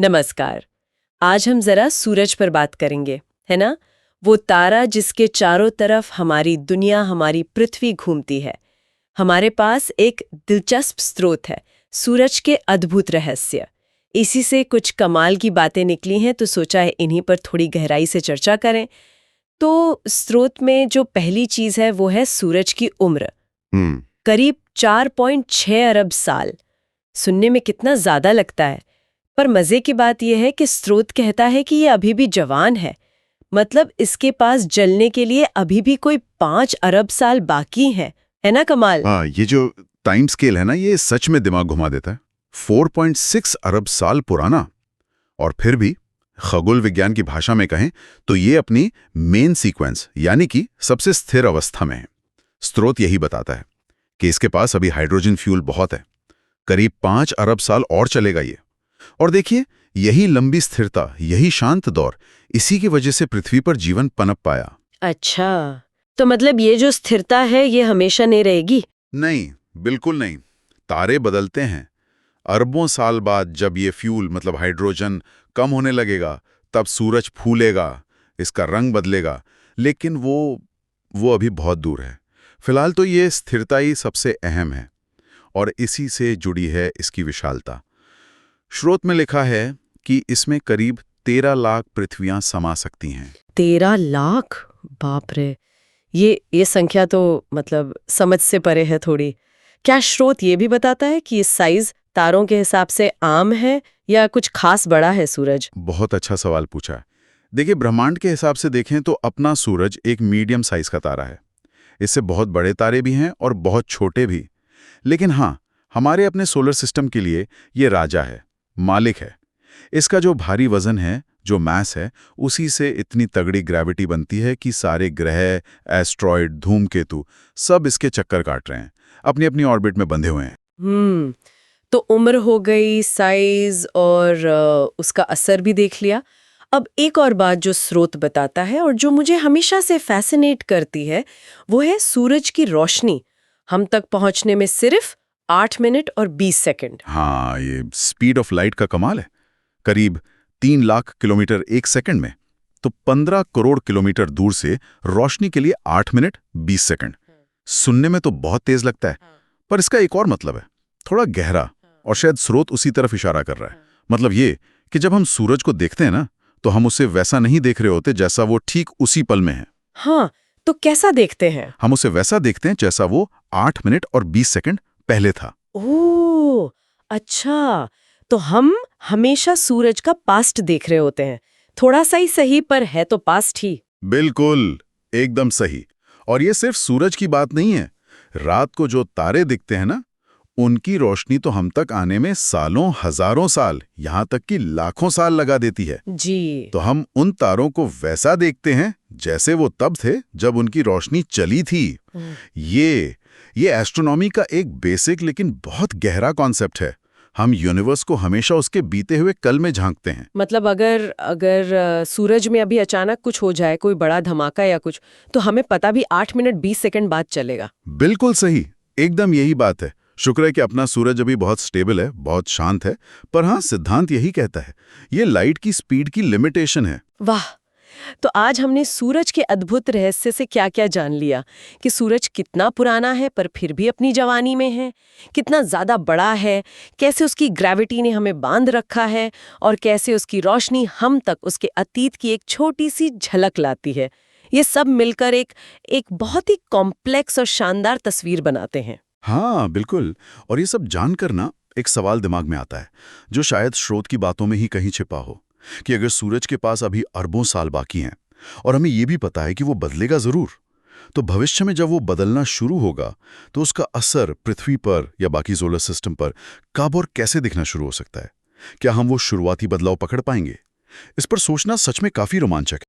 नमस्कार। आज हम जरा सूरज पर बात करेंगे, है ना? वो तारा जिसके चारों तरफ हमारी दुनिया, हमारी पृथ्वी घूमती है। हमारे पास एक दिलचस्प स्रोत है, सूरज के अद्भुत रहस्य। इसी से कुछ कमाल की बातें निकली हैं, तो सोचा है इन्हीं पर थोड़ी गहराई से चर्चा करें। तो स्रोत में जो पहली चीज है वो है सूरज की उम्र। करीब 4.6 अरब साल। सुनने में कितना ज्यादा लगता है, पर मजे की बात यह है कि स्रोत कहता है कि ये अभी भी जवान है। मतलब इसके पास जलने के लिए अभी भी कोई 5 अरब साल बाकी हैं, है ना कमाल? हाँ, ये जो टाइम स्केल है ना, ये सच में दिमाग घुमा देता है। 4.6 अरब साल पुराना। और फिर भी खगोल विज्ञान की भाषा में कहें तो ये अपनी मेन सीक्वेंस यानी कि सबसे स्थिर अवस्था में है। स्रोत यही बताता है कि इसके पास अभी हाइड्रोजन फ्यूल बहुत है। करीब 5 अरब साल और चलेगा ये। और देखिए, यही लंबी स्थिरता, यही शांत दौर, इसी की वजह से पृथ्वी पर जीवन पनप पाया। अच्छा, तो मतलब ये जो स्थिरता है ये हमेशा नहीं रहेगी? नहीं, बिल्कुल नहीं। तारे बदलते हैं। अरबों साल बाद जब ये फ्यूल मतलब हाइड्रोजन कम होने लगेगा, तब सूरज फूलेगा, इसका रंग बदलेगा। लेकिन वो अभी बहुत दूर है। फिलहाल तो ये स्थिरता ही सबसे अहम है, और इसी से जुड़ी है इसकी विशालता। स्रोत में लिखा है कि इसमें करीब 13 लाख पृथ्वियां समा सकती हैं। 13 लाख? बाप रे! ये संख्या तो मतलब समझ से परे है थोड़ी। क्या स्रोत ये भी बताता है कि इस साइज तारों के हिसाब से आम है या कुछ खास बड़ा है सूरज? बहुत अच्छा सवाल पूछा। देखिए, ब्रह्मांड के हिसाब से देखें तो अपना सूरज एक मीडियम साइज का तारा है। इससे बहुत बड़े तारे भी हैं और बहुत छोटे भी। लेकिन हाँ, हमारे अपने सोलर सिस्टम के लिए ये राजा है, मालिक है। इसका जो भारी वजन है, जो मास है, उसी से इतनी तगड़ी ग्रेविटी बनती है कि सारे ग्रह, एस्ट्रॉइड, धूमकेतु सब इसके चक्कर काट रहे हैं, अपनी अपनी ऑर्बिट में बंधे हुए हैं। तो उम्र हो गई, साइज और उसका असर भी देख लिया। अब एक और बात जो स्रोत बताता है और जो मुझे हमेशा से फैसिनेट करती है, वो है सूरज की रोशनी हम तक पहुंचने में सिर्फ 8 मिनट और 20 सेकंड। हाँ, ये स्पीड ऑफ लाइट का कमाल है। करीब 3 लाख किलोमीटर एक सेकंड में। तो 15 करोड़ किलोमीटर दूर से रोशनी के लिए 8 मिनट 20 सेकंड। सुनने में तो बहुत तेज लगता है, पर इसका एक और मतलब है, थोड़ा गहरा, और शायद स्रोत उसी तरफ इशारा कर रहा है। मतलब ये कि जब हम सूरज को देखते हैं ना, तो हम उसे वैसा नहीं देख रहे होते जैसा वो ठीक उसी पल में है। हाँ, तो कैसा देखते हैं? हम उसे वैसा देखते हैं जैसा वो 8 मिनट और 20 सेकंड पहले था। ओह, अच्छा, तो हम हमेशा सूरज का पास्ट देख रहे होते हैं। थोड़ा सा ही सही, पर है तो पास्ट ही। बिल्कुल, एकदम सही। और ये सिर्फ सूरज की बात नहीं है। रात को जो तारे दिखते हैं ना, उनकी रोशनी तो हम तक आने में सालों, हजारों साल, यहाँ तक कि लाखों साल लगा देती है। जी। तो हम उन तारों को वैसा देखते हैं जैसे वो तब थे जब उनकी रोशनी चली थी। ये एस्ट्रोनॉमी का एक बेसिक लेकिन बहुत गहरा कॉन्सेप्ट है। हम यूनिवर्स को हमेशा उसके बीते हुए कल में झांकते हैं। मतलब अगर सूरज में अभी अचानक कुछ हो जाए, कोई बड़ा धमाका या कुछ, तो हमें पता भी 8 मिनट 20 सेकंड बाद चलेगा। बिल्कुल सही, एकदम यही बात है। शुक्र है कि अपना सूरज अभी बहुत स्टेबल है, बहुत शांत है। पर हाँ, सिद्धांत यही कहता है, ये लाइट की स्पीड की लिमिटेशन है। वाह! तो आज हमने सूरज के अद्भुत रहस्य से क्या-क्या जान लिया कि सूरज कितना पुराना है पर फिर भी अपनी जवानी में है, कितना ज्यादा बड़ा है, कैसे उसकी ग्रेविटी ने हमें बांध रखा है और कैसे उसकी रोशनी हम तक उसके अतीत की एक छोटी सी झलक लाती है। ये सब मिलकर एक बहुत ही कॉम्प्लेक्स और शानदार तस्वीर बनाते हैं। हाँ, बिल्कुल। और ये सब जानकर ना एक सवाल दिमाग में आता है, जो शायद स्रोत की बातों में ही कहीं छिपा हो, कि अगर सूरज के पास अभी अरबों साल बाकी हैं और हमें ये भी पता है कि वो बदलेगा जरूर, तो भविष्य में जब वो बदलना शुरू होगा, तो उसका असर पृथ्वी पर या बाकी सोलर सिस्टम पर कब और कैसे दिखना शुरू हो सकता है। क्या हम वो शुरुआती बदलाव पकड़ पाएंगे? इस पर सोचना सच में काफी रोमांचक है।